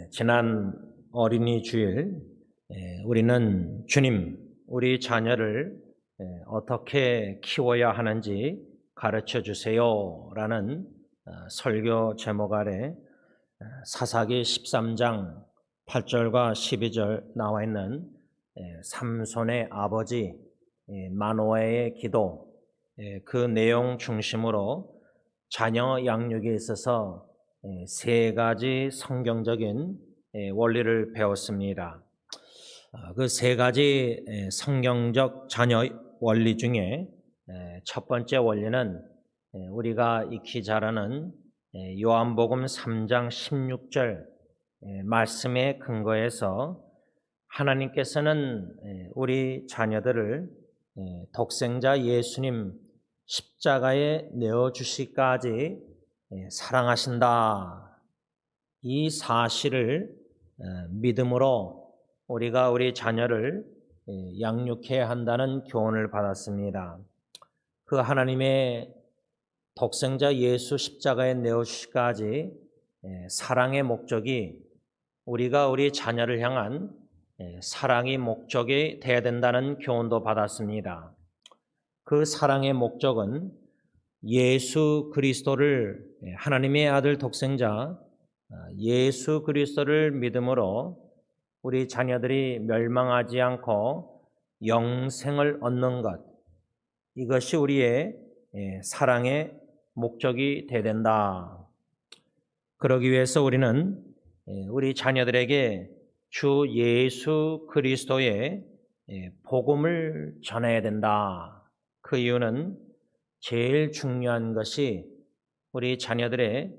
지난 어린이 주일 우리는 주님, 우리 자녀를 어떻게 키워야 하는지 가르쳐 주세요라는 설교 제목 아래 사사기 13장 8절과 12절 나와 있는 삼손의 아버지 마노아의 기도, 그 내용 중심으로 자녀 양육에 있어서 세 가지 성경적인 원리를 배웠습니다. 그 세 가지 성경적 자녀 원리 중에 첫 번째 원리는 우리가 익히 잘 아는 요한복음 3장 16절 말씀에 근거해서 하나님께서는 우리 자녀들을 독생자 예수님 십자가에 내어주시기까지 사랑하신다. 이 사실을 믿음으로 우리가 우리 자녀를 양육해야 한다는 교훈을 받았습니다. 그 하나님의 독생자 예수 십자가에 내어주시기까지 사랑의 목적이 우리가 우리 자녀를 향한 사랑의 목적이 되어야 된다는 교훈도 받았습니다. 그 사랑의 목적은 예수 그리스도를, 하나님의 아들 독생자 예수 그리스도를 믿음으로 우리 자녀들이 멸망하지 않고 영생을 얻는 것, 이것이 우리의 사랑의 목적이 되어야 된다. 그러기 위해서 우리는 우리 자녀들에게 주 예수 그리스도의 복음을 전해야 된다. 그 이유는 제일 중요한 것이 우리 자녀들의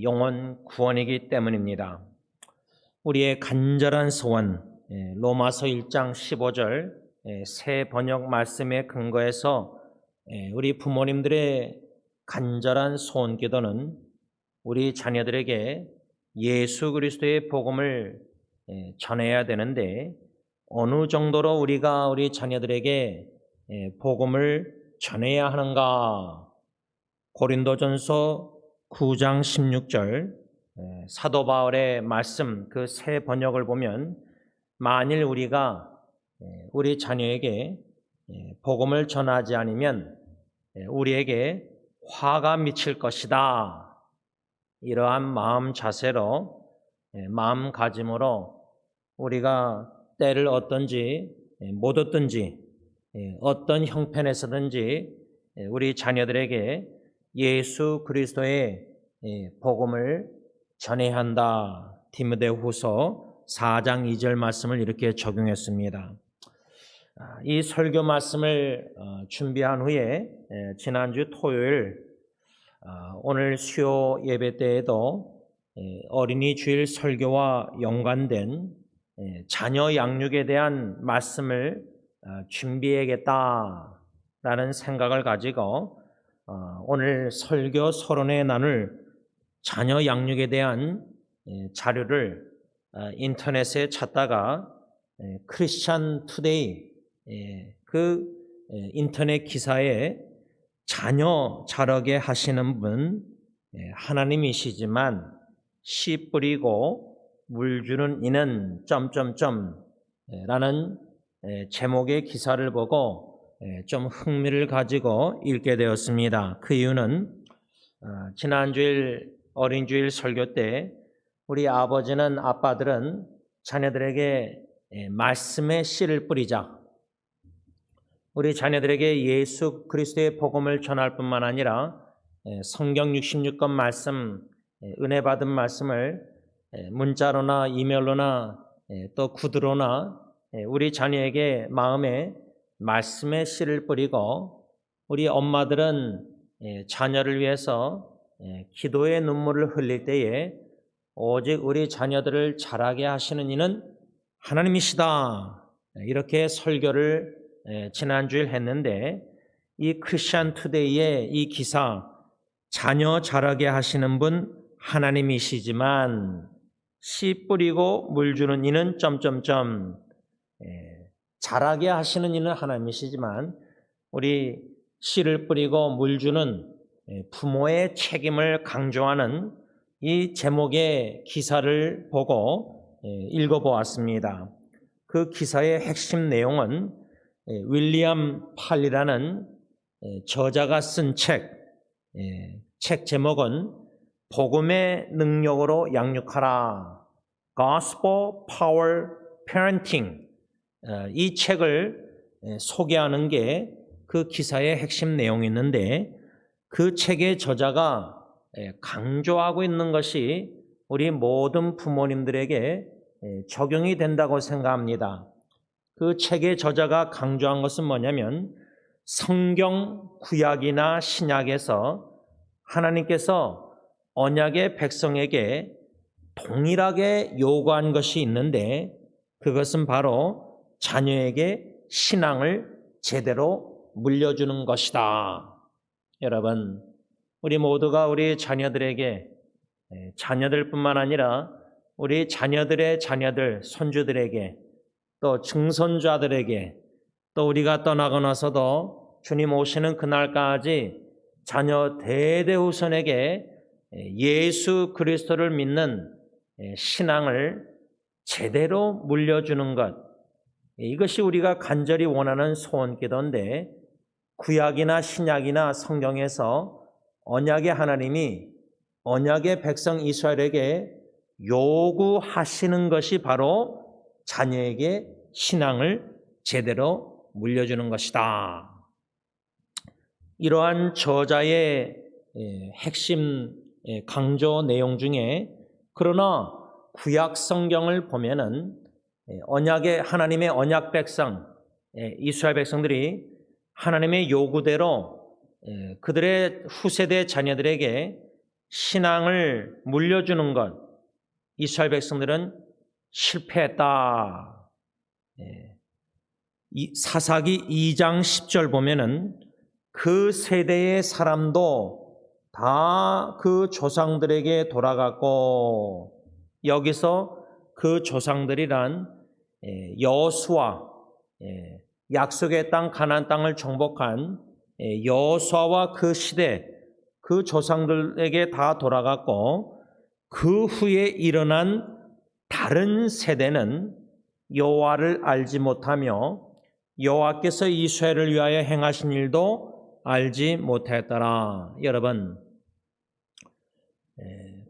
영혼 구원이기 때문입니다. 우리의 간절한 소원, 로마서 1장 15절 새 번역 말씀에 근거해서 우리 부모님들의 간절한 소원 기도는 우리 자녀들에게 예수 그리스도의 복음을 전해야 되는데, 어느 정도로 우리가 우리 자녀들에게 복음을 전해야 하는가? 고린도전서 9장 16절 사도 바울의 말씀, 그 새 번역을 보면 만일 우리가 우리 자녀에게 복음을 전하지 않으면 우리에게 화가 미칠 것이다. 이러한 마음 자세로, 마음가짐으로 우리가 때를 얻든지 못 얻든지 어떤 형편에서든지 우리 자녀들에게 예수 그리스도의 복음을 전해야 한다. 디모데후서 4장 2절 말씀을 이렇게 적용했습니다. 이 설교 말씀을 준비한 후에 지난주 토요일 오늘 수요 예배 때에도 어린이 주일 설교와 연관된 자녀 양육에 대한 말씀을 준비해야겠다라는 생각을 가지고 오늘 설교 서론에 나눌 자녀 양육에 대한 자료를 인터넷에 찾다가 크리스찬 투데이 그 인터넷 기사에 자녀 자라게 하시는 분 하나님이시지만 씨 뿌리고 물 주는 이는 라는 제목의 기사를 보고 좀 흥미를 가지고 읽게 되었습니다. 그 이유는 지난주일 어린주일 설교 때 우리 아버지는, 자녀들에게 말씀의 씨를 뿌리자, 우리 자녀들에게 예수 그리스도의 복음을 전할 뿐만 아니라 성경 66권 말씀, 은혜 받은 말씀을 문자로나 이메일로나 또 구두로나 우리 자녀에게 마음에 말씀의 씨를 뿌리고, 우리 엄마들은 자녀를 위해서 기도의 눈물을 흘릴 때에 오직 우리 자녀들을 자라게 하시는 이는 하나님이시다. 이렇게 설교를 지난주에 했는데, 이 크리스천 투데이의 이 기사, 자녀 자라게 하시는 분 하나님이시지만 씨 뿌리고 물 주는 이는 자라게 하시는 이는 하나님이시지만 우리 씨를 뿌리고 물 주는 부모의 책임을 강조하는 이 제목의 기사를 보고 읽어보았습니다. 그 기사의 핵심 내용은 윌리엄 팔이라는 저자가 쓴 책 제목은 복음의 능력으로 양육하라, Gospel Power Parenting. 이 책을 소개하는 게 그 기사의 핵심 내용이었는데, 그 책의 저자가 강조하고 있는 것이 우리 모든 부모님들에게 적용이 된다고 생각합니다. 그 책의 저자가 강조한 것은 뭐냐면, 성경 구약이나 신약에서 하나님께서 언약의 백성에게 동일하게 요구한 것이 있는데, 그것은 바로 자녀에게 신앙을 제대로 물려주는 것이다. 여러분, 우리 모두가 우리 자녀들에게, 자녀들뿐만 아니라 우리 자녀들의 자녀들, 손주들에게, 또 증손자들에게, 또 우리가 떠나고 나서도 주님 오시는 그날까지 자녀 대대후손에게 예수 그리스도를 믿는 신앙을 제대로 물려주는 것, 이것이 우리가 간절히 원하는 소원기도인데, 구약이나 신약이나 성경에서 언약의 하나님이 언약의 백성 이스라엘에게 요구하시는 것이 바로 자녀에게 신앙을 제대로 물려주는 것이다. 이러한 저자의 핵심 강조 내용 중에, 그러나 구약 성경을 보면은 언약의 하나님의 언약 백성 이스라엘 백성들이 하나님의 요구대로 그들의 후세대 자녀들에게 신앙을 물려주는 것, 이스라엘 백성들은 실패했다. 사사기 2장 10절 보면은 그 세대의 사람도 다 그 조상들에게 돌아갔고, 여기서 그 조상들이란 여호수아, 약속의 땅 가나안 땅을 정복한 여호수아와 그 시대, 그 조상들에게 다 돌아갔고, 그 후에 일어난 다른 세대는 여호와를 알지 못하며 여호와께서 이스라엘을 위하여 행하신 일도 알지 못했더라. 여러분,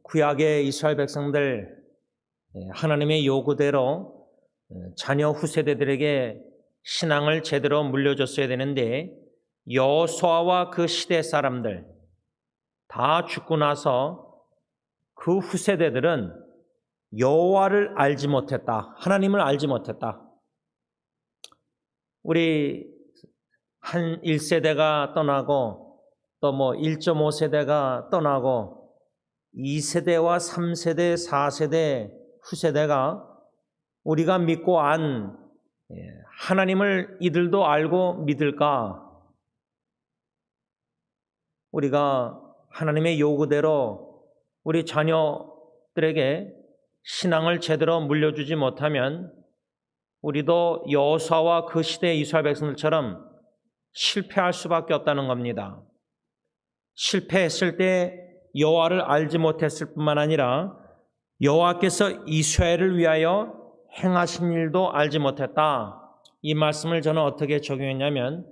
구약의 이스라엘 백성들 하나님의 요구대로 자녀 후세대들에게 신앙을 제대로 물려줬어야 되는데, 여호수아와 그 시대 사람들 다 죽고 나서 그 후세대들은 여호와를 알지 못했다. 하나님을 알지 못했다. 우리 한 1세대가 떠나고, 또 1.5세대가 떠나고 2세대와 3세대, 4세대 후세대가 우리가 믿고 안 하나님을 이들도 알고 믿을까? 우리가 하나님의 요구대로 우리 자녀들에게 신앙을 제대로 물려주지 못하면 우리도 여호수아와 그 시대의 이스라엘 백성들처럼 실패할 수밖에 없다는 겁니다. 실패했을 때 여호와를 알지 못했을 뿐만 아니라 여호와께서 이스라엘을 위하여 행하신 일도 알지 못했다. 이 말씀을 저는 어떻게 적용했냐면,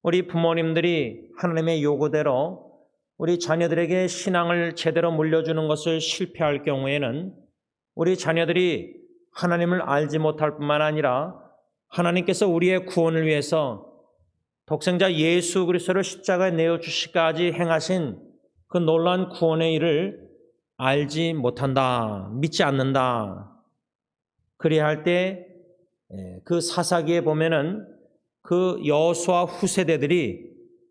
우리 부모님들이 하나님의 요구대로 우리 자녀들에게 신앙을 제대로 물려주는 것을 실패할 경우에는 우리 자녀들이 하나님을 알지 못할 뿐만 아니라 하나님께서 우리의 구원을 위해서 독생자 예수 그리스도를 십자가에 내어주시기까지 행하신 그 놀라운 구원의 일을 알지 못한다, 믿지 않는다. 그래야 할 때 그 사사기에 보면은 그 여호수아 후세대들이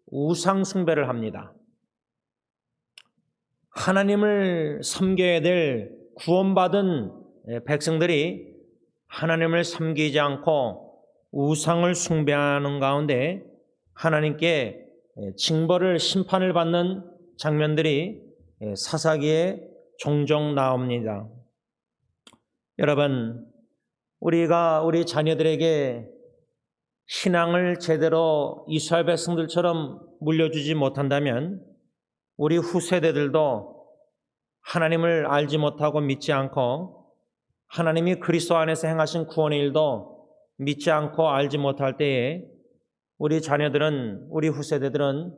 우상 숭배를 합니다. 하나님을 섬겨야 될 구원받은 백성들이 하나님을 섬기지 않고 우상을 숭배하는 가운데 하나님께 징벌을, 심판을 받는 장면들이 사사기에 종종 나옵니다. 여러분, 우리가 우리 자녀들에게 신앙을 제대로 이스라엘 백성들처럼 물려주지 못한다면 우리 후세대들도 하나님을 알지 못하고 믿지 않고 하나님이 그리스도 안에서 행하신 구원의 일도 믿지 않고 알지 못할 때에 우리 자녀들은, 우리 후세대들은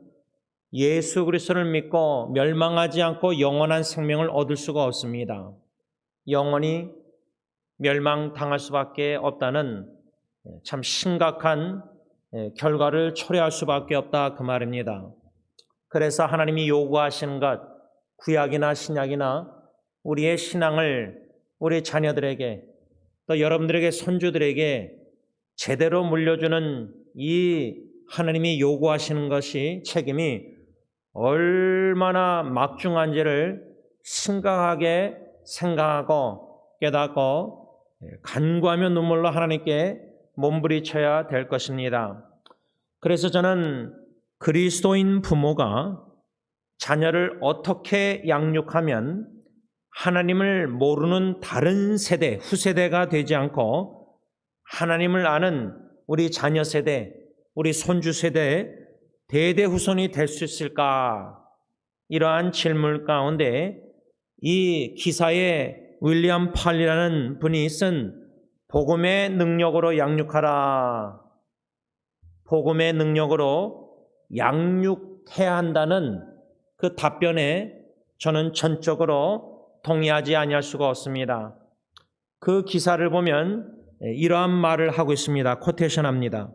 예수 그리스도를 믿고 멸망하지 않고 영원한 생명을 얻을 수가 없습니다. 영원히 멸망당할 수밖에 없다는 참 심각한 결과를 초래할 수밖에 없다 그 말입니다. 그래서 하나님이 요구하시는 것, 구약이나 신약이나 우리의 신앙을 우리 자녀들에게 또 여러분들에게 손주들에게 제대로 물려주는 이 하나님이 요구하시는 것이 책임이 얼마나 막중한지를 심각하게 생각하고 깨닫고 간구하며 눈물로 하나님께 몸부리쳐야 될 것입니다. 그래서 저는 그리스도인 부모가 자녀를 어떻게 양육하면 하나님을 모르는 다른 세대, 후세대가 되지 않고 하나님을 아는 우리 자녀 세대, 우리 손주 세대, 대대후손이 될 수 있을까? 이러한 질문 가운데 이 기사에 윌리엄 팔리라는 분이 쓴 복음의 능력으로 양육하라, 복음의 능력으로 양육해야 한다는 그 답변에 저는 전적으로 동의하지 아니할 수가 없습니다. 그 기사를 보면 이러한 말을 하고 있습니다. 코테이션합니다.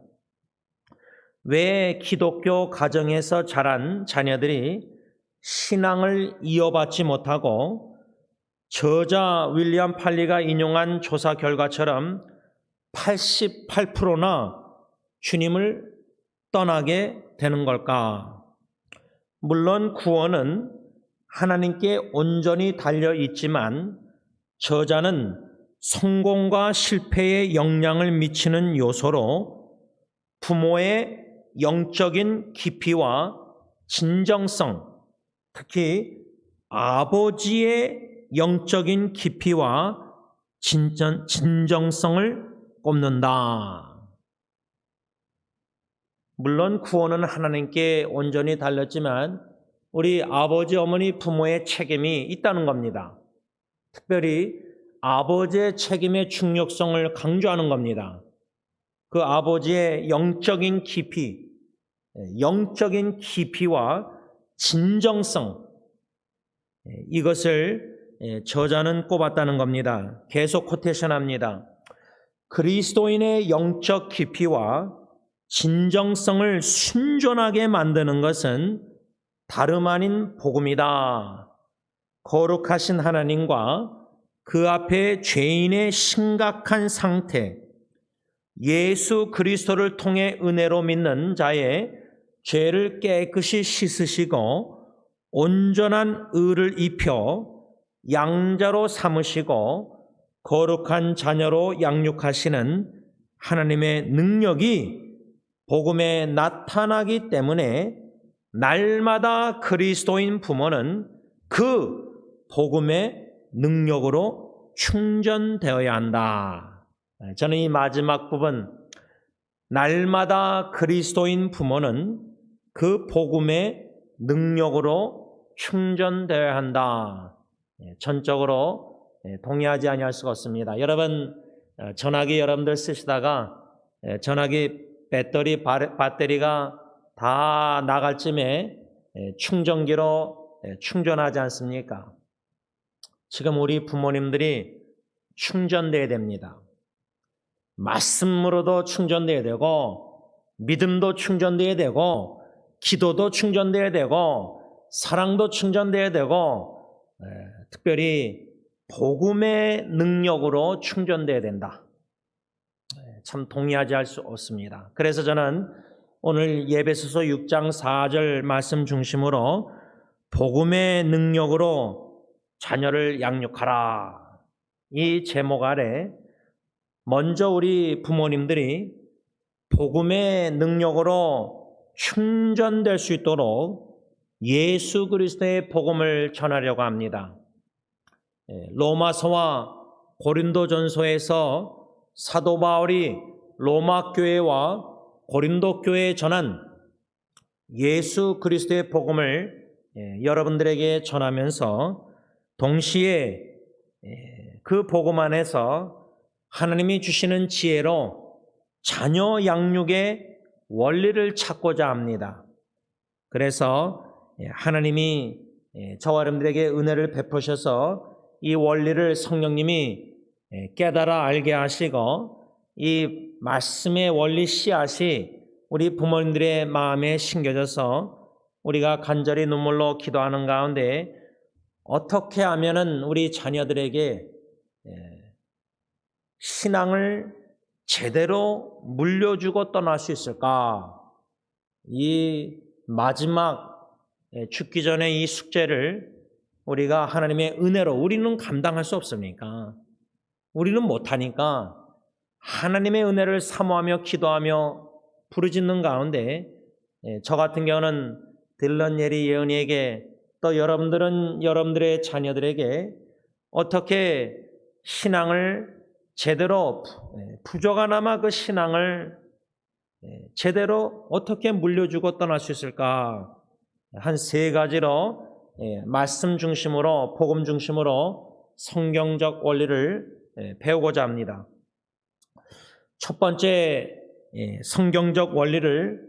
왜 기독교 가정에서 자란 자녀들이 신앙을 이어받지 못하고 저자 윌리엄 팔리가 인용한 조사 결과처럼 88%나 주님을 떠나게 되는 걸까? 물론 구원은 하나님께 온전히 달려 있지만 저자는 성공과 실패에 영향을 미치는 요소로 부모의 영적인 깊이와 진정성, 특히 아버지의 영적인 깊이와 진정성을 꼽는다. 물론 구원은 하나님께 온전히 달렸지만 우리 아버지, 어머니, 부모의 책임이 있다는 겁니다. 특별히 아버지의 책임의 중요성을 강조하는 겁니다. 그 아버지의 영적인 깊이, 영적인 깊이와 진정성, 이것을 저자는 꼽았다는 겁니다. 계속 코테이션합니다. 그리스도인의 영적 깊이와 진정성을 순전하게 만드는 것은 다름 아닌 복음이다. 거룩하신 하나님과 그 앞에 죄인의 심각한 상태, 예수 그리스도를 통해 은혜로 믿는 자의 죄를 깨끗이 씻으시고 온전한 의를 입혀 양자로 삼으시고 거룩한 자녀로 양육하시는 하나님의 능력이 복음에 나타나기 때문에 날마다 그리스도인 부모는 그 복음의 능력으로 충전되어야 한다. 저는 이 마지막 부분, 날마다 그리스도인 부모는 그 복음의 능력으로 충전되어야 한다. 전적으로 동의하지 아니할 수가 없습니다. 여러분, 전화기 여러분들 쓰시다가 전화기 배터리가 다 나갈 쯤에 충전기로 충전하지 않습니까? 지금 우리 부모님들이 충전돼야 됩니다. 말씀으로도 충전돼야 되고 믿음도 충전돼야 되고 기도도 충전돼야 되고 사랑도 충전돼야 되고 특별히 복음의 능력으로 충전돼야 된다. 참 동의하지 할 수 없습니다. 그래서 저는 오늘 예배소서 6장 4절 말씀 중심으로 복음의 능력으로 자녀를 양육하라, 이 제목 아래 먼저 우리 부모님들이 복음의 능력으로 충전될 수 있도록 예수 그리스도의 복음을 전하려고 합니다. 로마서와 고린도전서에서 사도 바울이 로마 교회와 고린도 교회에 전한 예수 그리스도의 복음을 여러분들에게 전하면서 동시에 그 복음 안에서 하나님이 주시는 지혜로 자녀 양육의 원리를 찾고자 합니다. 그래서 하나님이 저와 여러분들에게 은혜를 베푸셔서 이 원리를 성령님이 깨달아 알게 하시고 이 말씀의 원리 씨앗이 우리 부모님들의 마음에 심겨져서 우리가 간절히 눈물로 기도하는 가운데 어떻게 하면은 우리 자녀들에게 신앙을 제대로 물려주고 떠날 수 있을까? 이 마지막 죽기 전에 이 숙제를 우리가 하나님의 은혜로, 우리는 감당할 수 없습니까? 우리는 못하니까 하나님의 은혜를 사모하며 기도하며 부르짖는 가운데 저 같은 경우는 딜런 예리 예언이에게 또 여러분들의 자녀들에게 어떻게 신앙을 제대로 부족하나마 그 신앙을 제대로 어떻게 물려주고 떠날 수 있을까? 한 3가지로 말씀 중심으로 복음 중심으로 성경적 원리를 배우고자 합니다. 첫 번째 성경적 원리를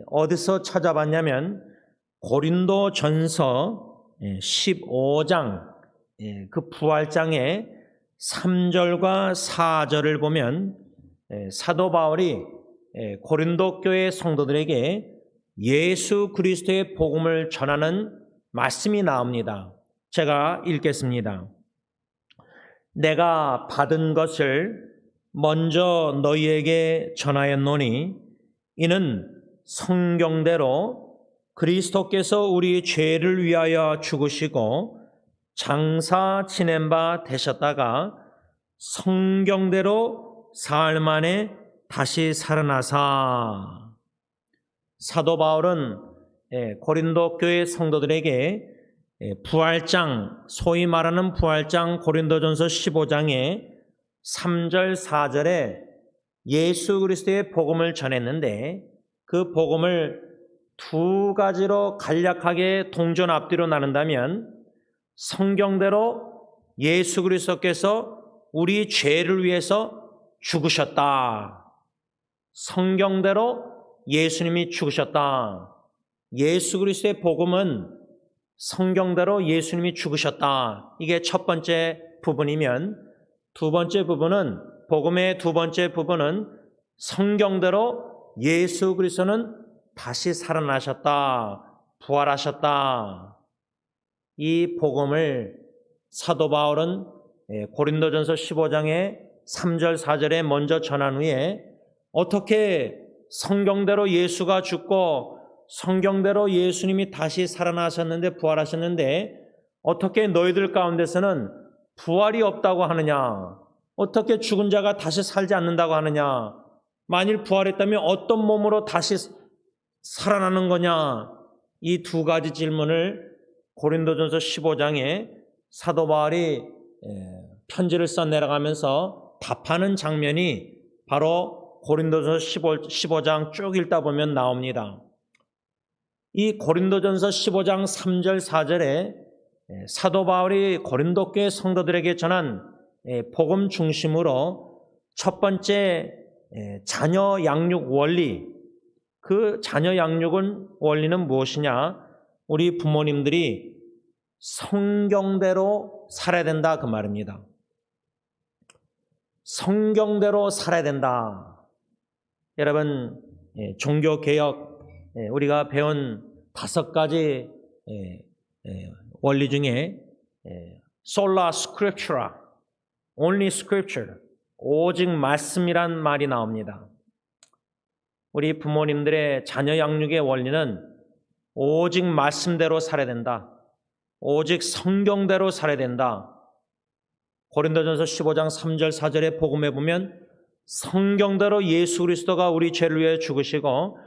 어디서 찾아봤냐면 고린도전서 15장 그 부활장의 3절과 4절을 보면 사도 바울이 고린도 교회 성도들에게 예수 그리스도의 복음을 전하는 말씀이 나옵니다. 제가 읽겠습니다. 내가 받은 것을 먼저 너희에게 전하였노니 이는 성경대로 그리스도께서 우리 죄를 위하여 죽으시고 장사 지낸 바 되셨다가 성경대로 사흘 만에 다시 살아나사. 사도 바울은 고린도 교회 성도들에게 부활장, 소위 말하는 부활장 고린도전서 15장의 3절 4절에 예수 그리스도의 복음을 전했는데 그 복음을 2가지로 간략하게 동전 앞뒤로 나눈다면 성경대로 예수 그리스도께서 우리 죄를 위해서 죽으셨다. 성경대로 예수님이 죽으셨다. 예수 그리스도의 복음은 성경대로 예수님이 죽으셨다. 이게 첫 번째 부분이면 두 번째 부분은 복음의 두 번째 부분은 성경대로 예수 그리스도는 다시 살아나셨다. 부활하셨다. 이 복음을 사도 바울은 고린도전서 15장의 3절 4절에 먼저 전한 후에 어떻게 성경대로 예수가 죽고 성경대로 예수님이 다시 살아나셨는데 부활하셨는데 어떻게 너희들 가운데서는 부활이 없다고 하느냐? 어떻게 죽은 자가 다시 살지 않는다고 하느냐? 만일 부활했다면 어떤 몸으로 다시 살아나는 거냐? 이 2가지 질문을 고린도전서 15장에 사도 바울이 편지를 써 내려가면서 답하는 장면이 바로 고린도전서 15장 쭉 읽다 보면 나옵니다. 이 고린도전서 15장 3절 4절에 사도 바울이 고린도 교회 성도들에게 전한 복음 중심으로 첫 번째 자녀 양육 원리, 그 자녀 양육은 원리는 무엇이냐? 우리 부모님들이 성경대로 살아야 된다 그 말입니다. 성경대로 살아야 된다. 여러분 종교개혁 우리가 배운 5가지 원리 중에 sola scriptura, only scripture, 오직 말씀이란 말이 나옵니다. 우리 부모님들의 자녀 양육의 원리는 오직 말씀대로 살아야 된다. 오직 성경대로 살아야 된다. 고린도전서 15장 3절 4절의 복음에 보면 성경대로 예수 그리스도가 우리 죄를 위해 죽으시고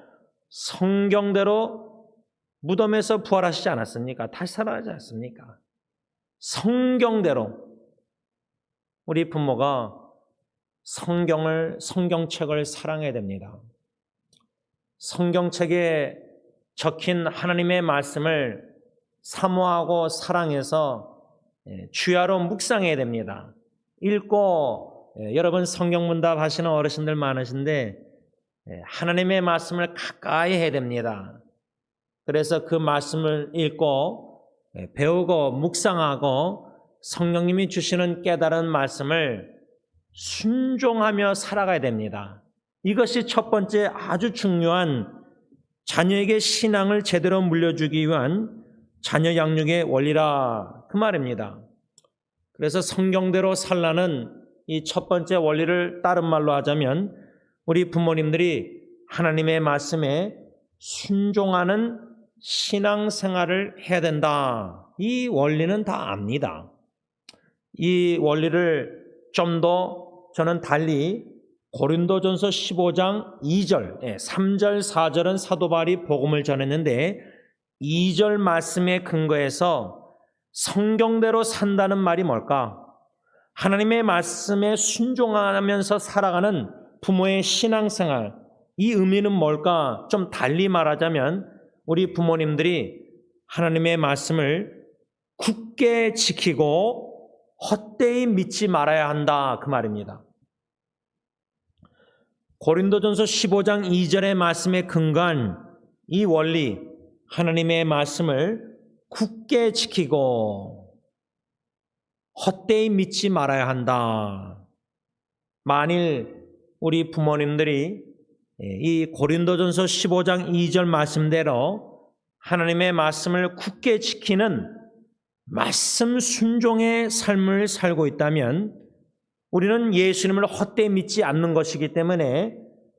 성경대로 무덤에서 부활하시지 않았습니까? 다시 살아나지 않았습니까? 성경대로 우리 부모가 성경책을 사랑해야 됩니다. 성경책에 적힌 하나님의 말씀을 사모하고 사랑해서 주야로 묵상해야 됩니다. 읽고 여러분 성경문답 하시는 어르신들 많으신데 하나님의 말씀을 가까이 해야 됩니다. 그래서 그 말씀을 읽고 배우고 묵상하고 성령님이 주시는 깨달은 말씀을 순종하며 살아가야 됩니다. 이것이 첫 번째 아주 중요한 자녀에게 신앙을 제대로 물려주기 위한 자녀 양육의 원리라 그 말입니다. 그래서 성경대로 살라는 이 첫 번째 원리를 다른 말로 하자면 우리 부모님들이 하나님의 말씀에 순종하는 신앙생활을 해야 된다. 이 원리는 다 압니다. 이 원리를 좀 더 저는 달리 고린도전서 15장 2절, 3절, 4절은 사도 바울이 복음을 전했는데 2절 말씀에 근거해서 성경대로 산다는 말이 뭘까? 하나님의 말씀에 순종하면서 살아가는 부모의 신앙생활, 이 의미는 뭘까? 좀 달리 말하자면 우리 부모님들이 하나님의 말씀을 굳게 지키고 헛되이 믿지 말아야 한다 그 말입니다. 고린도전서 15장 2절의 말씀에 근거한 이 원리, 하나님의 말씀을 굳게 지키고 헛되이 믿지 말아야 한다. 만일 우리 부모님들이 이 고린도전서 15장 2절 말씀대로 하나님의 말씀을 굳게 지키는 말씀 순종의 삶을 살고 있다면 우리는 예수님을 헛되이 믿지 않는 것이기 때문에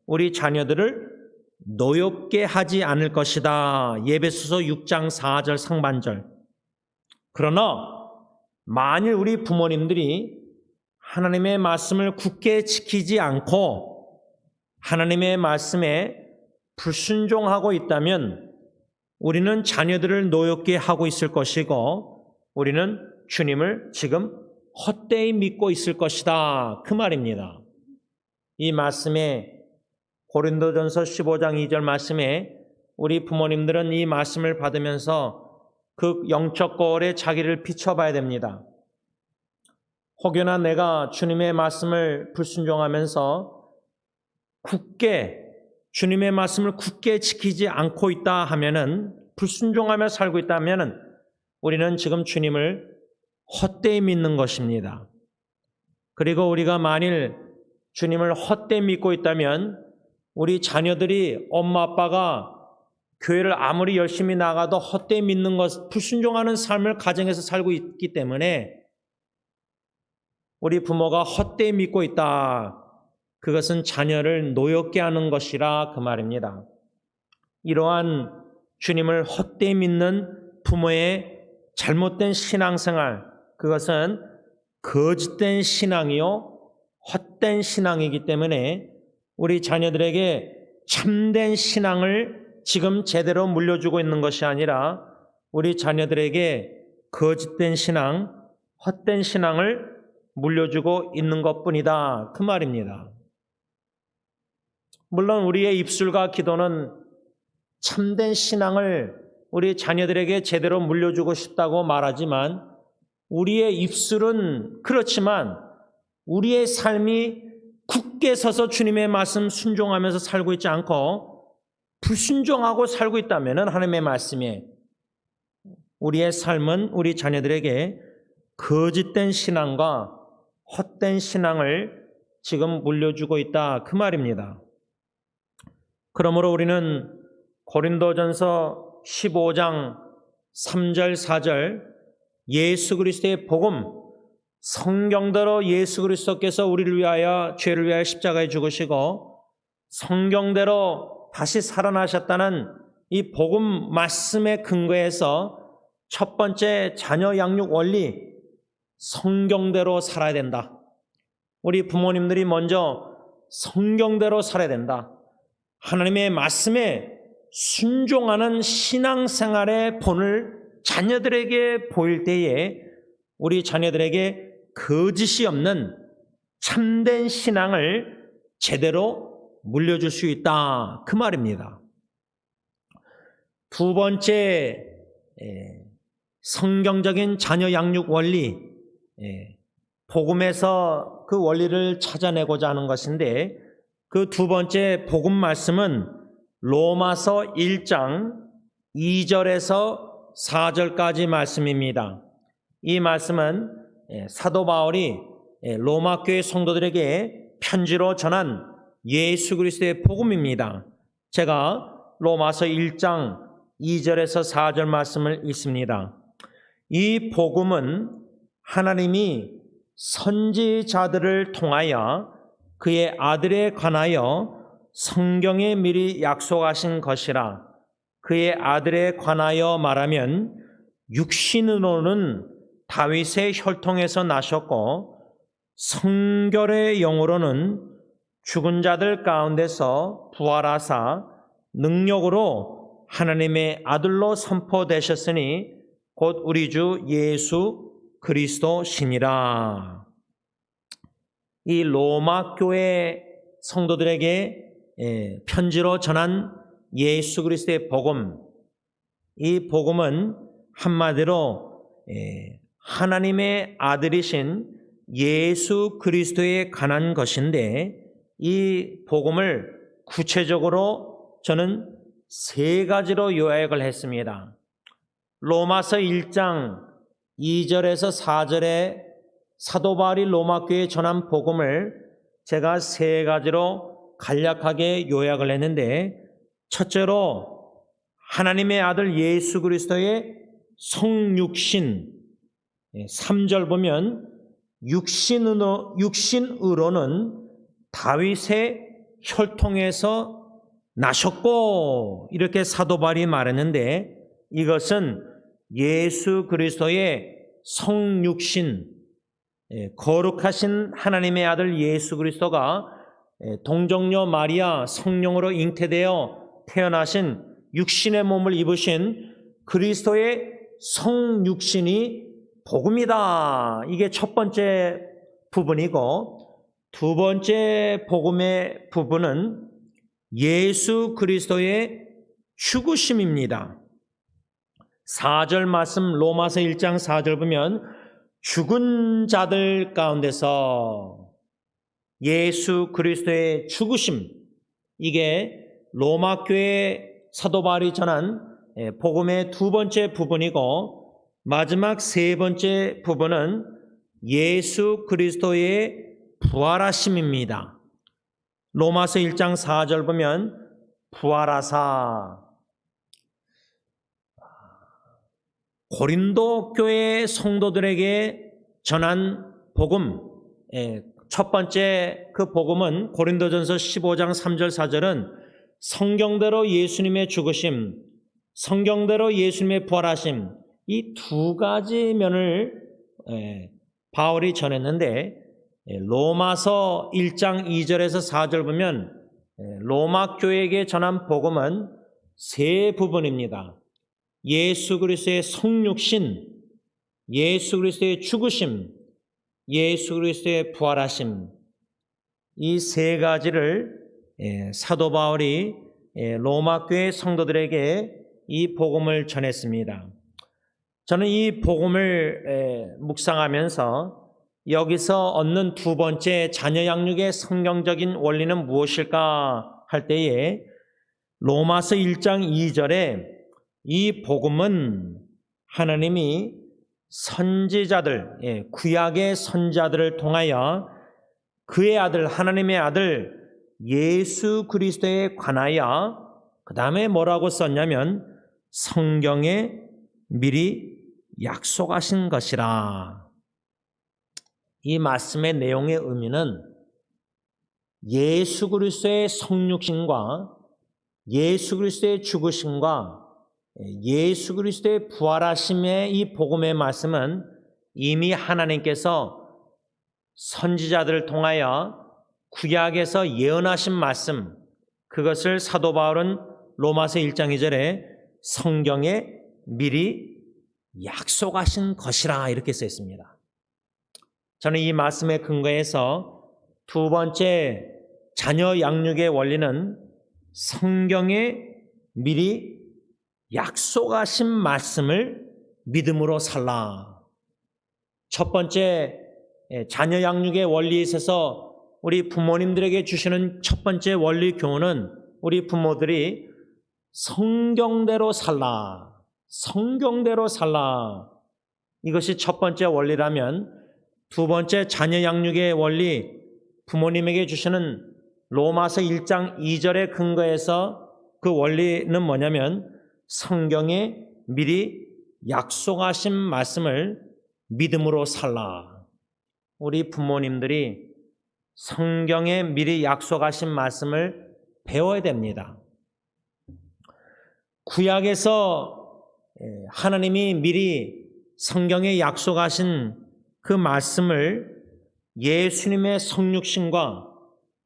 우리 자녀들을 노엽게 하지 않을 것이다. 에베소서 6장 4절 상반절. 그러나 만일 우리 부모님들이 하나님의 말씀을 굳게 지키지 않고 하나님의 말씀에 불순종하고 있다면 우리는 자녀들을 노엽게 하고 있을 것이고 우리는 주님을 지금 헛되이 믿고 있을 것이다. 그 말입니다. 이 말씀에 고린도전서 15장 2절 말씀에 우리 부모님들은 이 말씀을 받으면서 그 영적 거울에 자기를 비춰봐야 됩니다. 혹여나 내가 주님의 말씀을 불순종하면서 주님의 말씀을 굳게 지키지 않고 있다 하면은 불순종하며 살고 있다 하면은 우리는 지금 주님을 헛되이 믿는 것입니다. 그리고 우리가 만일 주님을 헛되이 믿고 있다면 우리 자녀들이 엄마 아빠가 교회를 아무리 열심히 나가도 헛되이 믿는 것, 불순종하는 삶을 가정에서 살고 있기 때문에 우리 부모가 헛되이 믿고 있다. 그것은 자녀를 노엽게 하는 것이라 그 말입니다. 이러한 주님을 헛되이 믿는 부모의 잘못된 신앙생활, 그것은 거짓된 신앙이요 헛된 신앙이기 때문에 우리 자녀들에게 참된 신앙을 지금 제대로 물려주고 있는 것이 아니라 우리 자녀들에게 거짓된 신앙, 헛된 신앙을 물려주고 있는 것뿐이다 그 말입니다. 물론 우리의 입술과 기도는 참된 신앙을 우리 자녀들에게 제대로 물려주고 싶다고 말하지만 우리의 입술은 그렇지만 우리의 삶이 굳게 서서 주님의 말씀 순종하면서 살고 있지 않고 불순종하고 살고 있다면 하나님의 말씀에 우리의 삶은 우리 자녀들에게 거짓된 신앙과 헛된 신앙을 지금 물려주고 있다 그 말입니다. 그러므로 우리는 고린도전서 15장 3절 4절 예수 그리스도의 복음, 성경대로 예수 그리스도께서 우리를 위하여 죄를 위하여 십자가에 죽으시고 성경대로 다시 살아나셨다는 이 복음 말씀에 근거해서 첫 번째 자녀 양육 원리, 성경대로 살아야 된다. 우리 부모님들이 먼저 성경대로 살아야 된다. 하나님의 말씀에 순종하는 신앙생활의 본을 자녀들에게 보일 때에 우리 자녀들에게 거짓이 없는 참된 신앙을 제대로 물려줄 수 있다 그 말입니다. 두 번째 성경적인 자녀 양육 원리, 복음에서 그 원리를 찾아내고자 하는 것인데, 그 두 번째 복음 말씀은 로마서 1장 2절에서 4절까지 말씀입니다. 이 말씀은 사도 바울이 로마 교회 성도들에게 편지로 전한 예수 그리스도의 복음입니다. 제가 로마서 1장 2절에서 4절 말씀을 읽습니다. 이 복음은 하나님이 선지자들을 통하여 그의 아들에 관하여 성경에 미리 약속하신 것이라. 그의 아들에 관하여 말하면 육신으로는 다윗의 혈통에서 나셨고 성결의 영으로는 죽은 자들 가운데서 부활하사 능력으로 하나님의 아들로 선포되셨으니 곧 우리 주 예수 그리스도시니라. 이 로마 교회 성도들에게 편지로 전한 예수 그리스도의 복음, 이 복음은 한마디로 하나님의 아들이신 예수 그리스도에 관한 것인데, 이 복음을 구체적으로 저는 세 가지로 요약을 했습니다. 로마서 1장 2절에서 4절에 사도 바울이 로마 교회에 전한 복음을 제가 세 가지로 간략하게 요약을 했는데, 첫째로 하나님의 아들 예수 그리스도의 성육신, 3절 보면 육신으로는 다윗의 혈통에서 나셨고, 이렇게 사도 바울이 말했는데, 이것은 예수 그리스도의 성육신, 거룩하신 하나님의 아들 예수 그리스도가 동정녀 마리아 성령으로 잉태되어 태어나신 육신의 몸을 입으신 그리스도의 성육신이 복음이다. 이게 첫 번째 부분이고, 두 번째 복음의 부분은 예수 그리스도의 죽으심입니다. 4절 말씀 로마서 1장 4절 보면 죽은 자들 가운데서 예수 그리스도의 죽으심, 이게 로마 교회 사도 바울이 전한 복음의 두 번째 부분이고, 마지막 세 번째 부분은 예수 그리스도의 부활하심입니다. 로마서 1장 4절 보면 부활하사, 고린도 교회 성도들에게 전한 복음, 첫 번째 그 복음은 고린도전서 15장 3절 4절은 성경대로 예수님의 죽으심, 성경대로 예수님의 부활하심, 이 두 가지 면을 바울이 전했는데, 로마서 1장 2절에서 4절 보면 로마 교회에게 전한 복음은 세 부분입니다. 예수 그리스도의 성육신, 예수 그리스도의 죽으심, 예수 그리스도의 부활하심, 이 세 가지를 사도 바울이 로마 교회 성도들에게 이 복음을 전했습니다. 저는 이 복음을 묵상하면서 여기서 얻는 두 번째 자녀 양육의 성경적인 원리는 무엇일까 할 때에 로마서 1장 2절에 이 복음은 하나님이 선지자들, 구약의 선지자들을 통하여 그의 아들, 하나님의 아들 예수 그리스도에 관하여, 그 다음에 뭐라고 썼냐면 성경에 미리 약속하신 것이라. 이 말씀의 내용의 의미는 예수 그리스도의 성육신과 예수 그리스도의 죽으심과 예수 그리스도의 부활하심의 이 복음의 말씀은 이미 하나님께서 선지자들을 통하여 구약에서 예언하신 말씀, 그것을 사도 바울은 로마서 1장 2절에 성경에 미리 약속하신 것이라 이렇게 써 있습니다. 저는 이 말씀에 근거해서 두 번째 자녀 양육의 원리는 성경에 미리 약속하신 말씀을 믿음으로 살라. 첫 번째 자녀 양육의 원리에 있어서 우리 부모님들에게 주시는 첫 번째 원리 교훈은 우리 부모들이 성경대로 살라. 성경대로 살라. 이것이 첫 번째 원리라면 두 번째 자녀 양육의 원리, 부모님에게 주시는 로마서 1장 2절에 근거해서 그 원리는 뭐냐면 성경에 미리 약속하신 말씀을 믿음으로 살라. 우리 부모님들이 성경에 미리 약속하신 말씀을 배워야 됩니다. 구약에서 하나님이 미리 성경에 약속하신 그 말씀을 예수님의 성육신과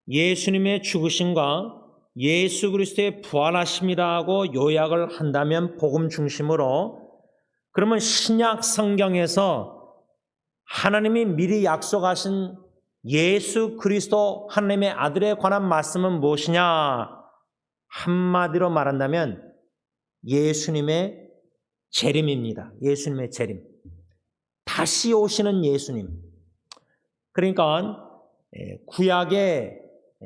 예수님의 죽으심과 예수 그리스도의 부활하심이라고 요약을 한다면 복음 중심으로, 그러면 신약 성경에서 하나님이 미리 약속하신 예수 그리스도 하나님의 아들에 관한 말씀은 무엇이냐? 한마디로 말한다면 예수님의 재림입니다. 예수님의 재림. 다시 오시는 예수님. 그러니까 구약의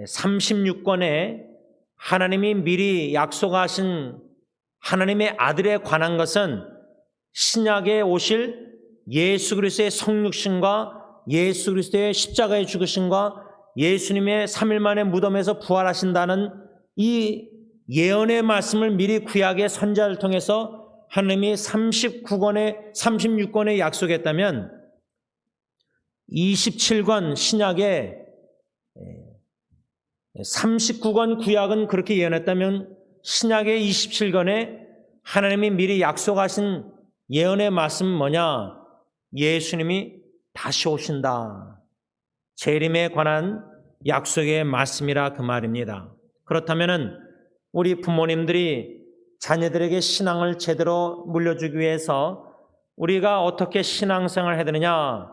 36권에 하나님이 미리 약속하신 하나님의 아들에 관한 것은 신약에 오실 예수 그리스도의 성육신과 예수 그리스도의 십자가의 죽으심과 예수님의 3일 만에 무덤에서 부활하신다는 이 예언의 말씀을 미리 구약의 선지자를 통해서 하나님이 36권에 약속했다면 27권 신약에 39권 구약은 그렇게 예언했다면 신약의 27권에 하나님이 미리 약속하신 예언의 말씀은 뭐냐? 예수님이 다시 오신다. 재림에 관한 약속의 말씀이라 그 말입니다. 그렇다면 우리 부모님들이 자녀들에게 신앙을 제대로 물려주기 위해서 우리가 어떻게 신앙생활을 해야 되느냐?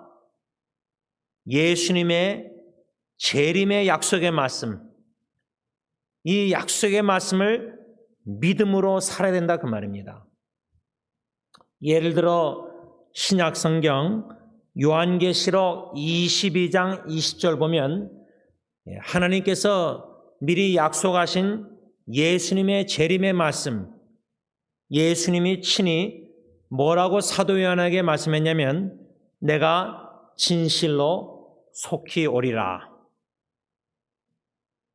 예수님의 재림의 약속의 말씀, 이 약속의 말씀을 믿음으로 살아야 된다 그 말입니다. 예를 들어 신약 성경 요한계시록 22장 20절 보면 하나님께서 미리 약속하신 예수님의 재림의 말씀, 예수님이 친히 뭐라고 사도 요한에게 말씀했냐면 내가 진실로 속히 오리라.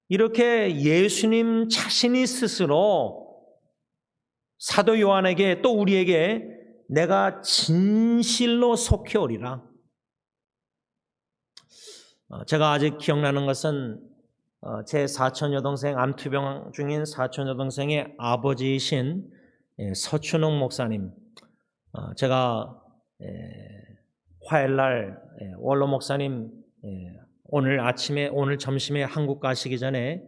이렇게 예수님 자신이 스스로 사도 요한에게 또 우리에게 내가 진실로 속히 오리라. 제가 아직 기억나는 것은 제 사촌 여동생, 암투병 중인 사촌 여동생의 아버지이신 서춘웅 목사님. 제가 화요일날 원로 목사님 오늘 점심에 한국 가시기 전에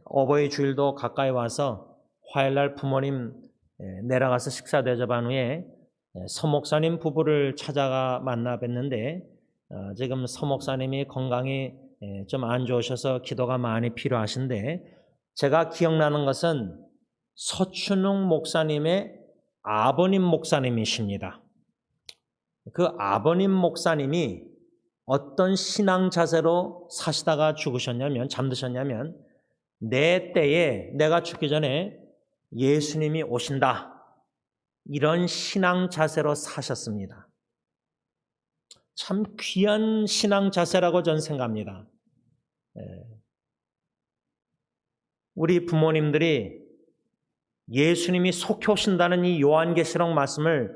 어버이 주일도 가까이 와서 화요일날 부모님 내려가서 식사 대접한 후에 서 목사님 부부를 찾아가 만나 뵀는데 지금 서 목사님이 건강이 좀 안 좋으셔서 기도가 많이 필요하신데, 제가 기억나는 것은 서춘웅 목사님의 아버님 목사님이십니다. 그 아버님 목사님이 어떤 신앙 자세로 사시다가 잠드셨냐면 내 때에 내가 죽기 전에 예수님이 오신다, 이런 신앙 자세로 사셨습니다. 참 귀한 신앙 자세라고 저는 생각합니다. 우리 부모님들이 예수님이 속히 오신다는 이 요한계시록 말씀을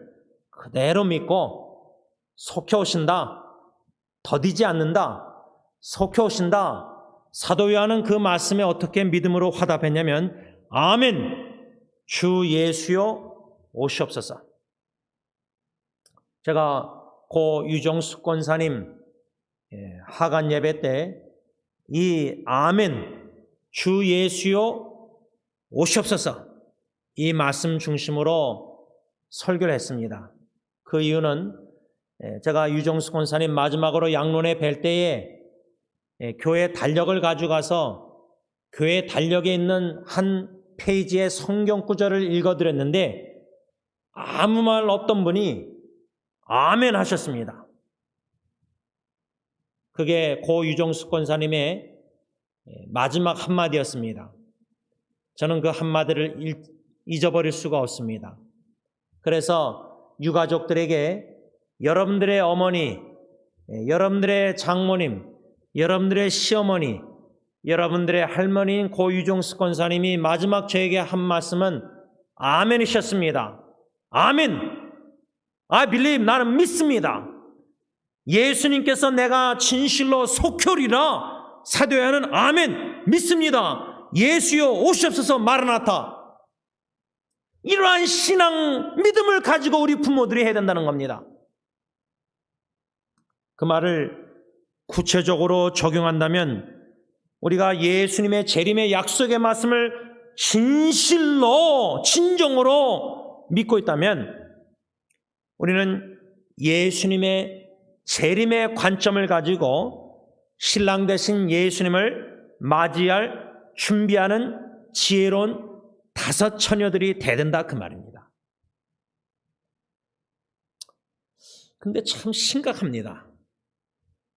그대로 믿고 속히 오신다, 더디지 않는다, 속히 오신다. 사도 요한은 그 말씀에 어떻게 믿음으로 화답했냐면 아멘, 주 예수여 오시옵소서. 제가 고 유정숙 권사님 하간 예배 때 이 아멘, 주 예수여 오시옵소서, 이 말씀 중심으로 설교를 했습니다. 그 이유는 제가 유정숙 권사님 마지막으로 양론에 뵐 때에 교회 달력을 가져가서 교회 달력에 있는 한 페이지의 성경 구절을 읽어드렸는데 아무 말 없던 분이 아멘 하셨습니다. 그게 고 유정숙 권사님의 마지막 한마디였습니다. 저는 그 한마디를 잊어버릴 수가 없습니다. 그래서 유가족들에게 여러분들의 어머니, 여러분들의 장모님, 여러분들의 시어머니, 여러분들의 할머니인 고 유정숙 권사님이 마지막 저에게 한 말씀은 아멘이셨습니다. 아멘! I believe, 나는 믿습니다. 예수님께서 내가 진실로 속혈이라 사도야는 아멘, 믿습니다. 예수여 오시옵소서 마라나타. 이러한 신앙, 믿음을 가지고 우리 부모들이 해야 된다는 겁니다. 그 말을 구체적으로 적용한다면 우리가 예수님의 재림의 약속의 말씀을 진실로, 진정으로 믿고 있다면 우리는 예수님의 재림의 관점을 가지고 신랑 되신 예수님을 맞이할 준비하는 지혜로운 다섯 처녀들이 돼야 된다 그 말입니다. 근데 참 심각합니다.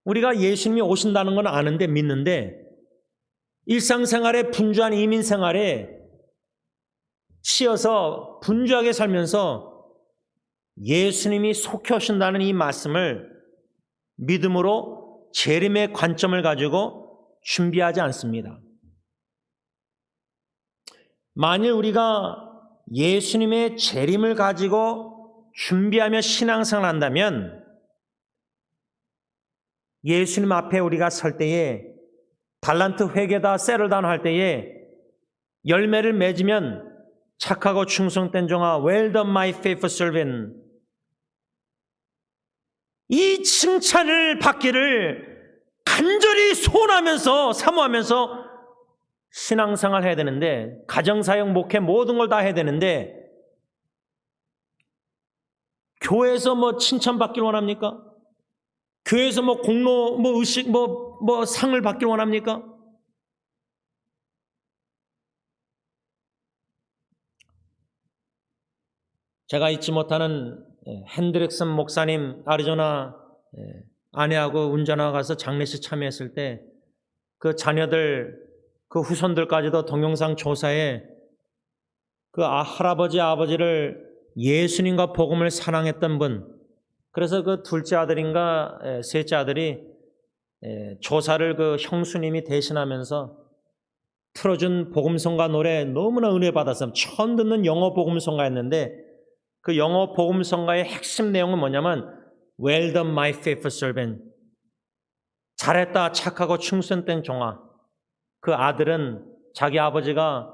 우리가 예수님이 오신다는 건 아는데 믿는데 일상생활에 분주한 이민생활에 치여서 분주하게 살면서 예수님이 속히 오신다는 이 말씀을 믿음으로 재림의 관점을 가지고 준비하지 않습니다. 만일 우리가 예수님의 재림을 가지고 준비하며 신앙생활을 한다면 예수님 앞에 우리가 설 때에 달란트 회계다 세르단 할 때에 열매를 맺으면 착하고 충성된 종아 well done my faithful servant 이 칭찬을 받기를 간절히 소원하면서 사모하면서 신앙생활 해야 되는데 가정사역 목회 모든 걸 다 해야 되는데 교회에서 뭐 칭찬받기를 원합니까? 교회에서 뭐 공로 뭐 의식 뭐 상을 받기를 원합니까? 제가 잊지 못하는 핸드릭슨 목사님 아리조나 아내하고 운전하고 가서 장례식 참여했을 때 그 자녀들 그 후손들까지도 동영상 조사에 그 할아버지 아버지를 예수님과 복음을 사랑했던 분 그래서 그 둘째 아들인가 셋째 아들이 조사를 그 형수님이 대신하면서 틀어준 복음성가 노래 너무나 은혜 받았어요. 처음 듣는 영어 복음성가였는데 그 영어 복음성가의 핵심 내용은 뭐냐면 Well done my faithful servant 잘했다 착하고 충성된 종아. 그 아들은 자기 아버지가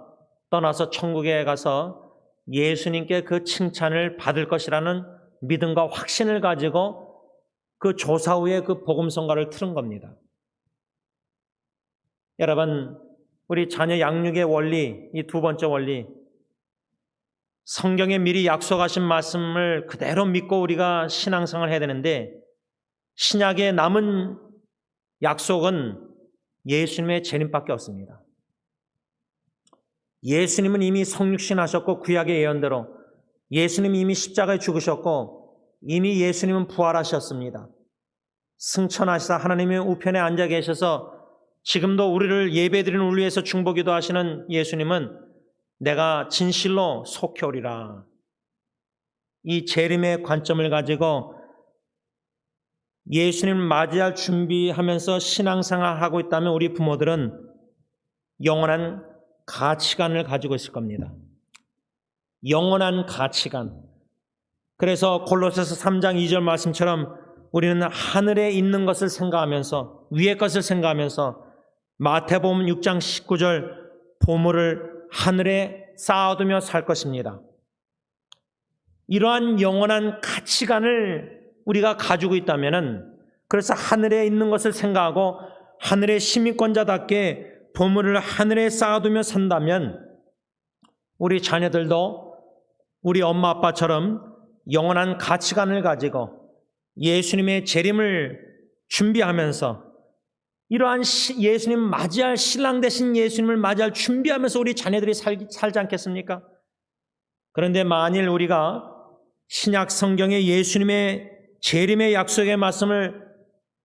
떠나서 천국에 가서 예수님께 그 칭찬을 받을 것이라는 믿음과 확신을 가지고 그 조사 후에 그 복음성가를 틀은 겁니다. 여러분 우리 자녀 양육의 원리 이 두 번째 원리 성경에 미리 약속하신 말씀을 그대로 믿고 우리가 신앙생활을 해야 되는데 신약의 남은 약속은 예수님의 재림밖에 없습니다. 예수님은 이미 성육신 하셨고 구약의 예언대로 예수님이 이미 십자가에 죽으셨고 이미 예수님은 부활하셨습니다. 승천하시사 하나님의 우편에 앉아 계셔서 지금도 우리를 예배드리는 우리 위해서 중보기도 하시는 예수님은 내가 진실로 속히 오리라. 이 재림의 관점을 가지고 예수님을 맞이할 준비하면서 신앙생활하고 있다면 우리 부모들은 영원한 가치관을 가지고 있을 겁니다. 영원한 가치관. 그래서 골로새서 3장 2절 말씀처럼 우리는 하늘에 있는 것을 생각하면서 위의 것을 생각하면서 마태복음 6장 19절 보물을 하늘에 쌓아두며 살 것입니다. 이러한 영원한 가치관을 우리가 가지고 있다면은 그래서 하늘에 있는 것을 생각하고 하늘의 시민권자답게 보물을 하늘에 쌓아두며 산다면 우리 자녀들도 우리 엄마 아빠처럼 영원한 가치관을 가지고 예수님의 재림을 준비하면서 이러한 예수님 맞이할 신랑 되신 예수님을 맞이할 준비하면서 우리 자녀들이 살지 않겠습니까? 그런데 만일 우리가 신약 성경의 예수님의 재림의 약속의 말씀을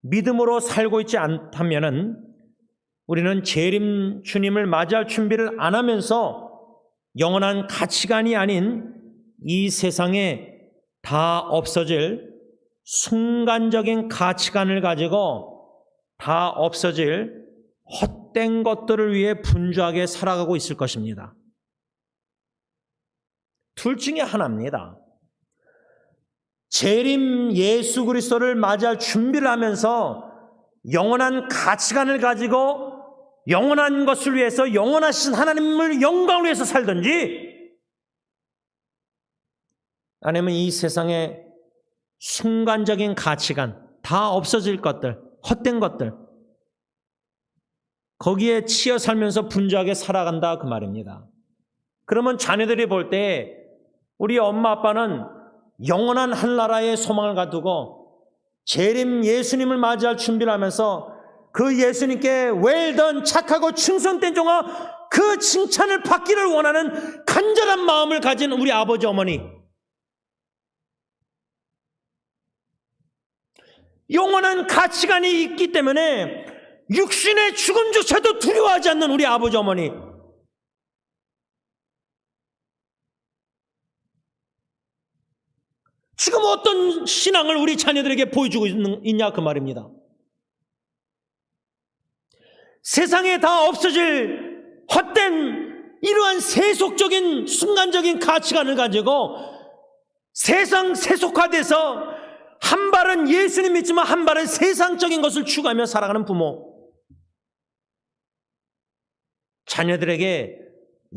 믿음으로 살고 있지 않다면은 우리는 재림 주님을 맞이할 준비를 안 하면서 영원한 가치관이 아닌 이 세상에 다 없어질 순간적인 가치관을 가지고 다 없어질 헛된 것들을 위해 분주하게 살아가고 있을 것입니다. 둘 중에 하나입니다. 재림 예수 그리스도를 맞이할 준비를 하면서 영원한 가치관을 가지고 영원한 것을 위해서 영원하신 하나님을 영광을 위해서 살든지, 아니면 이 세상의 순간적인 가치관, 다 없어질 것들, 헛된 것들, 거기에 치여 살면서 분주하게 살아간다 그 말입니다. 그러면 자녀들이 볼 때 우리 엄마 아빠는 영원한 한나라의 소망을 가두고 재림 예수님을 맞이할 준비를 하면서 그 예수님께 웰던 착하고 충성된 종아, 그 칭찬을 받기를 원하는 간절한 마음을 가진 우리 아버지 어머니, 영원한 가치관이 있기 때문에 육신의 죽음조차도 두려워하지 않는 우리 아버지 어머니, 지금 어떤 신앙을 우리 자녀들에게 보여주고 있냐 그 말입니다. 세상에 다 없어질 헛된 이러한 세속적인 순간적인 가치관을 가지고 세상 세속화돼서 한 발은 예수님 믿지만 한 발은 세상적인 것을 추구하며 살아가는 부모, 자녀들에게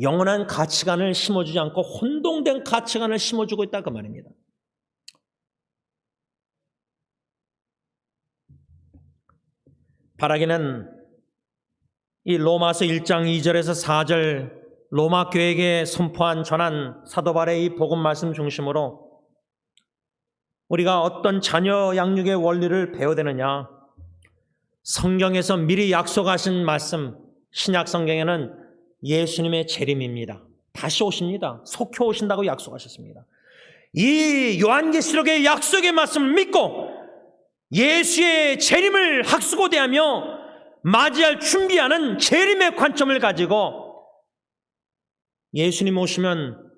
영원한 가치관을 심어주지 않고 혼동된 가치관을 심어주고 있다 그 말입니다. 바라기는 이 로마서 1장 2절에서 4절 로마 교회에게 선포한 전한 사도 바울의 이 복음 말씀 중심으로 우리가 어떤 자녀 양육의 원리를 배워야 되느냐. 성경에서 미리 약속하신 말씀, 신약 성경에는 예수님의 재림입니다. 다시 오십니다. 속히 오신다고 약속하셨습니다. 이 요한계시록의 약속의 말씀을 믿고 예수의 재림을 학수고대하며 맞이할 준비하는 재림의 관점을 가지고 예수님 오시면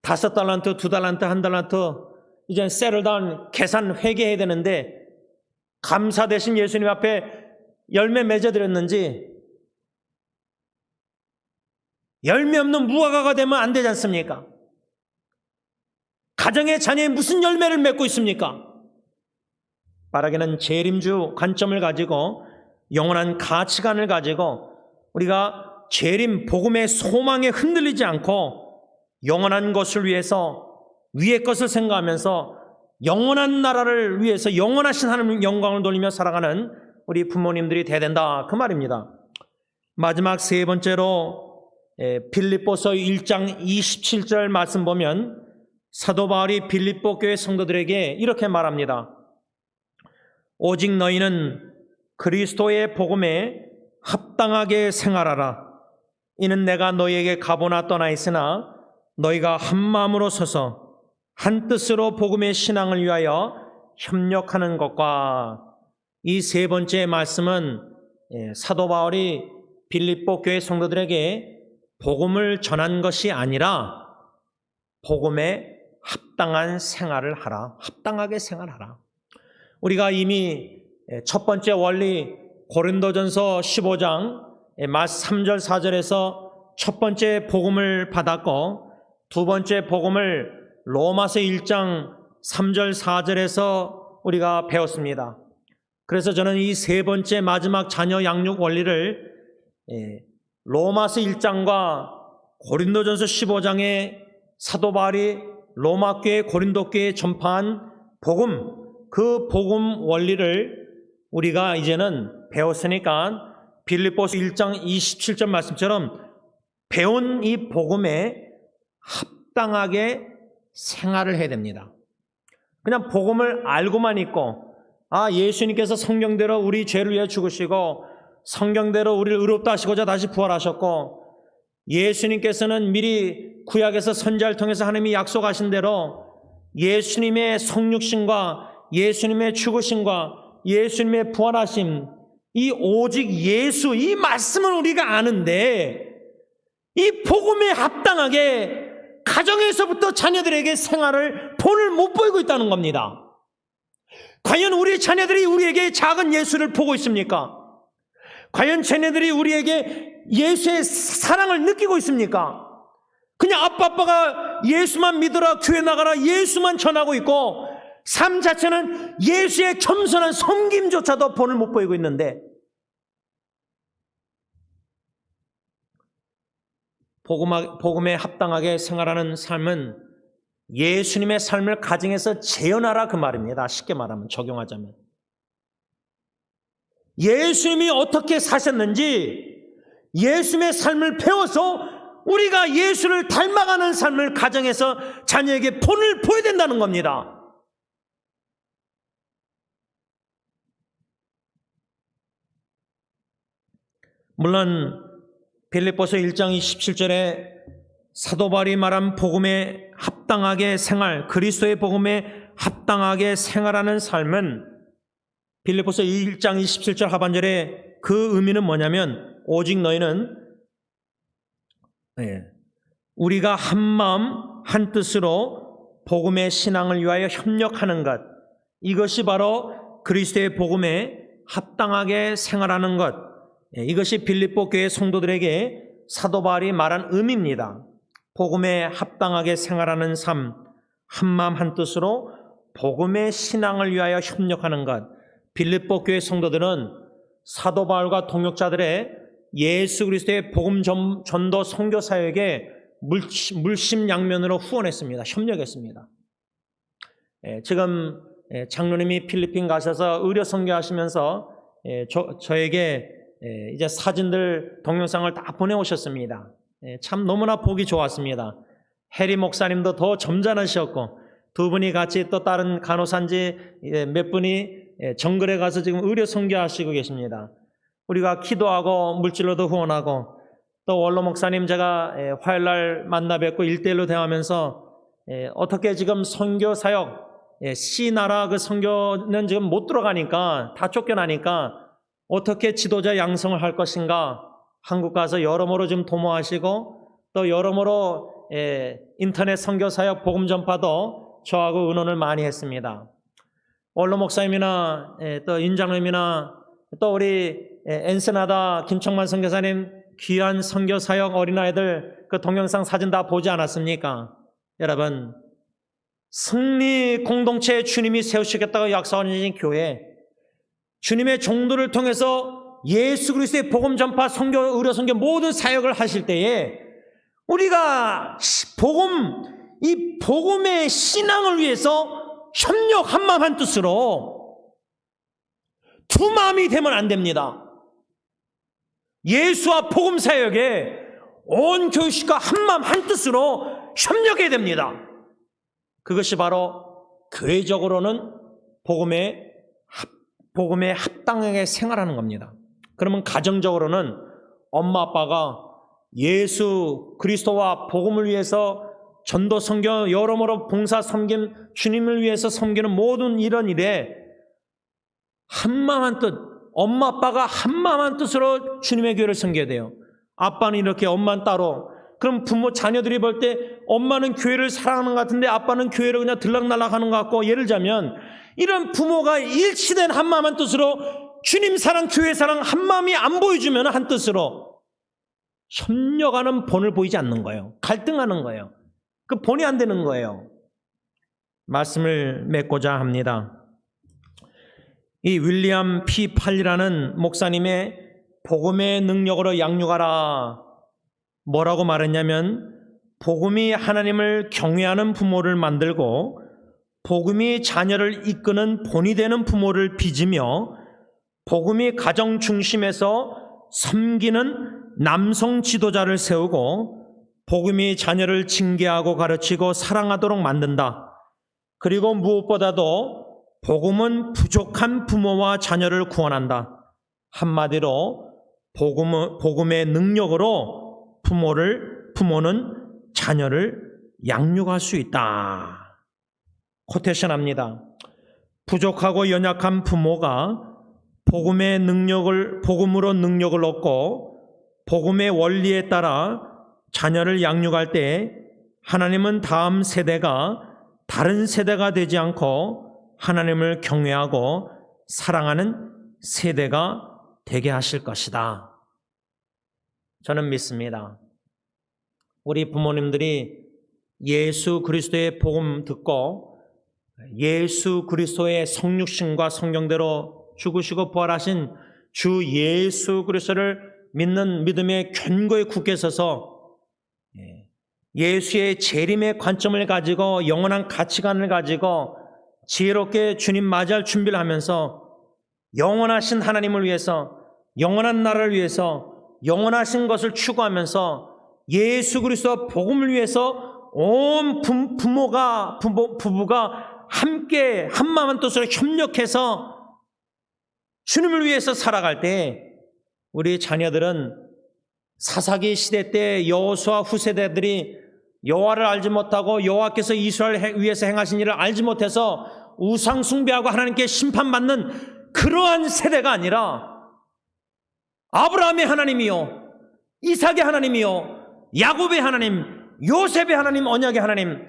5달란트, 2달란트, 1달란트 이제 세틀다운 계산 회개해야 되는데 감사 대신 예수님 앞에 열매 맺어드렸는지 열매 없는 무화과가 되면 안 되지 않습니까? 가정의 자녀에 무슨 열매를 맺고 있습니까? 바라기는 재림주 관점을 가지고 영원한 가치관을 가지고 우리가 재림 복음의 소망에 흔들리지 않고 영원한 것을 위해서 위의 것을 생각하면서 영원한 나라를 위해서 영원하신 하나님 영광을 돌리며 살아가는 우리 부모님들이 돼야 된다 그 말입니다. 마지막 세 번째로 빌립보서 1장 27절 말씀 보면 사도 바울이 빌립보 교회 성도들에게 이렇게 말합니다. 오직 너희는 그리스도의 복음에 합당하게 생활하라. 이는 내가 너희에게 가보나 떠나 있으나 너희가 한 마음으로 서서 한 뜻으로 복음의 신앙을 위하여 협력하는 것과, 이 세 번째 말씀은 사도 바울이 빌립보 교회 성도들에게 복음을 전한 것이 아니라 복음에 합당한 생활을 하라. 합당하게 생활하라. 우리가 이미 첫 번째 원리 고린도전서 15장 3절 4절에서 첫 번째 복음을 받았고 두 번째 복음을 로마서 1장 3절 4절에서 우리가 배웠습니다. 그래서 저는 이 세 번째 마지막 자녀 양육 원리를 로마서 1장과 고린도전서 15장의 사도 바울이 로마 교회 고린도 교회에 전파한 복음, 그 복음 원리를 우리가 이제는 배웠으니까 빌립보서 1장 27절 말씀처럼 배운 이 복음에 합당하게 생활을 해야 됩니다. 그냥 복음을 알고만 있고 예수님께서 성경대로 우리 죄를 위해 죽으시고 성경대로 우리를 의롭다 하시고자 다시 부활하셨고 예수님께서는 미리 구약에서 선지자를 통해서 하나님이 약속하신 대로 예수님의 성육신과 예수님의 죽으심과 예수님의 부활하심, 이 오직 예수, 이 말씀을 우리가 아는데 이 복음에 합당하게 가정에서부터 자녀들에게 생활을 본을 못 보이고 있다는 겁니다. 과연 우리 자녀들이 우리에게 작은 예수를 보고 있습니까? 과연 자녀들이 우리에게 예수의 사랑을 느끼고 있습니까? 그냥 아빠가 예수만 믿어라, 교회 나가라, 예수만 전하고 있고 삶 자체는 예수의 겸손한 섬김조차도 본을 못 보이고 있는데, 복음에 합당하게 생활하는 삶은 예수님의 삶을 가정에서 재현하라 그 말입니다. 쉽게 말하면, 적용하자면 예수님이 어떻게 사셨는지 예수님의 삶을 배워서 우리가 예수를 닮아가는 삶을 가정에서 자녀에게 본을 보여야 된다는 겁니다. 물론 빌립보서 1장 27절에 사도 바울이 말한 복음에 합당하게 생활, 그리스도의 복음에 합당하게 생활하는 삶은 빌립보서 1장 27절 하반절에 그 의미는 뭐냐면, 오직 너희는 우리가 한 마음 한 뜻으로 복음의 신앙을 위하여 협력하는 것, 이것이 바로 그리스도의 복음에 합당하게 생활하는 것, 이것이 빌립보 교회 성도들에게 사도 바울이 말한 의미입니다. 복음에 합당하게 생활하는 삶, 한 마음 한 뜻으로 복음의 신앙을 위하여 협력하는 것. 빌립보 교회 성도들은 사도 바울과 동역자들의 예수 그리스도의 복음 전도 선교 사역에 물심양면으로 후원했습니다. 협력했습니다. 지금 장로님이 필리핀 가셔서 의료 선교하시면서 저에게 이제 사진들, 동영상을 다 보내오셨습니다. 참 너무나 보기 좋았습니다. 해리 목사님도 더 점잖으셨고, 두 분이 같이 또 다른 간호사인지 몇 분이 정글에 가서 지금 의료 선교하시고 계십니다. 우리가 기도하고 물질로도 후원하고, 또 원로 목사님 제가 화요일날 만나 뵙고 1대1로 대화하면서 어떻게 지금 선교 사역, 시나라 그 선교는 지금 못 들어가니까, 다 쫓겨나니까 어떻게 지도자 양성을 할 것인가, 한국 가서 여러모로 좀 도모하시고, 또 여러모로 인터넷 선교 사역 복음 전파도 저하고 의논을 많이 했습니다. 원로 목사님이나 또 인장님이나 또 우리 엔세나다 김청만 선교사님 귀한 선교 사역 어린아이들 그 동영상 사진 다 보지 않았습니까? 여러분, 승리 공동체 주님이 세우시겠다고 약속하신 교회, 주님의 종도를 통해서 예수 그리스도의 복음 전파, 선교, 의료 선교 모든 사역을 하실 때에 우리가 이 복음의 신앙을 위해서 협력, 한 마음 한 뜻으로 두 마음이 되면 안 됩니다. 예수와 복음 사역에 온 교회가 한 마음 한 뜻으로 협력해야 됩니다. 그것이 바로 교회적으로는 복음에 합당하게 생활하는 겁니다. 그러면 가정적으로는 엄마 아빠가 예수 그리스도와 복음을 위해서 전도 선교 여러모로 봉사 섬김 주님을 위해서 섬기는 모든 이런 일에 한마음 한 뜻, 엄마 아빠가 한마음 한 뜻으로 주님의 교회를 섬겨야 돼요. 아빠는 이렇게, 엄마는 따로. 그럼 부모 자녀들이 볼 때 엄마는 교회를 사랑하는 것 같은데 아빠는 교회를 그냥 들락날락하는 것 같고, 예를 들자면 이런 부모가 일치된 한마음 한 뜻으로 주님 사랑, 교회 사랑 한마음이 안 보여주면 한 뜻으로 협력하는 본을 보이지 않는 거예요. 갈등하는 거예요. 그 본이 안 되는 거예요. 말씀을 맺고자 합니다. 이 윌리엄 P. 팔리라는 목사님의 복음의 능력으로 양육하라, 뭐라고 말했냐면, 복음이 하나님을 경외하는 부모를 만들고 복음이 자녀를 이끄는 본이 되는 부모를 빚으며 복음이 가정 중심에서 섬기는 남성 지도자를 세우고 복음이 자녀를 징계하고 가르치고 사랑하도록 만든다. 그리고 무엇보다도 복음은 부족한 부모와 자녀를 구원한다. 한마디로 복음의 능력으로 부모는 자녀를 양육할 수 있다. 코테이션합니다. 부족하고 연약한 부모가 복음으로 능력을 얻고 복음의 원리에 따라 자녀를 양육할 때 하나님은 다음 세대가 다른 세대가 되지 않고 하나님을 경외하고 사랑하는 세대가 되게 하실 것이다. 저는 믿습니다. 우리 부모님들이 예수 그리스도의 복음 듣고 예수 그리스도의 성육신과 성경대로 죽으시고 부활하신 주 예수 그리스도를 믿는 믿음의 견고히 굳게 서서 예수의 재림의 관점을 가지고 영원한 가치관을 가지고 지혜롭게 주님 맞이할 준비를 하면서 영원하신 하나님을 위해서 영원한 나라를 위해서 영원하신 것을 추구하면서 예수 그리스도 복음을 위해서 온 부부가 함께 한마음 한뜻으로 협력해서 주님을 위해서 살아갈 때 우리 자녀들은 사사기 시대 때 여호수아 후세대들이 여호와를 알지 못하고 여호와께서 이스라엘을 위해서 행하신 일을 알지 못해서 우상 숭배하고 하나님께 심판받는 그러한 세대가 아니라 아브라함의 하나님이요 이삭의 하나님이요 야곱의 하나님 요셉의 하나님 언약의 하나님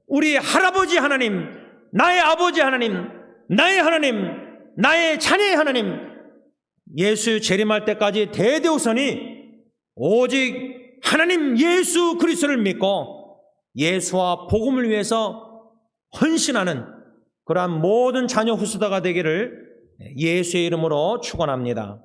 우리 할아버지 하나님 나의 아버지 하나님 나의 하나님 나의 자녀의 하나님 예수 재림할 때까지 대대우선이 오직 하나님 예수 그리스도를 믿고 예수와 복음을 위해서 헌신하는 그러한 모든 자녀 후세대가 되기를 예수의 이름으로 축원합니다.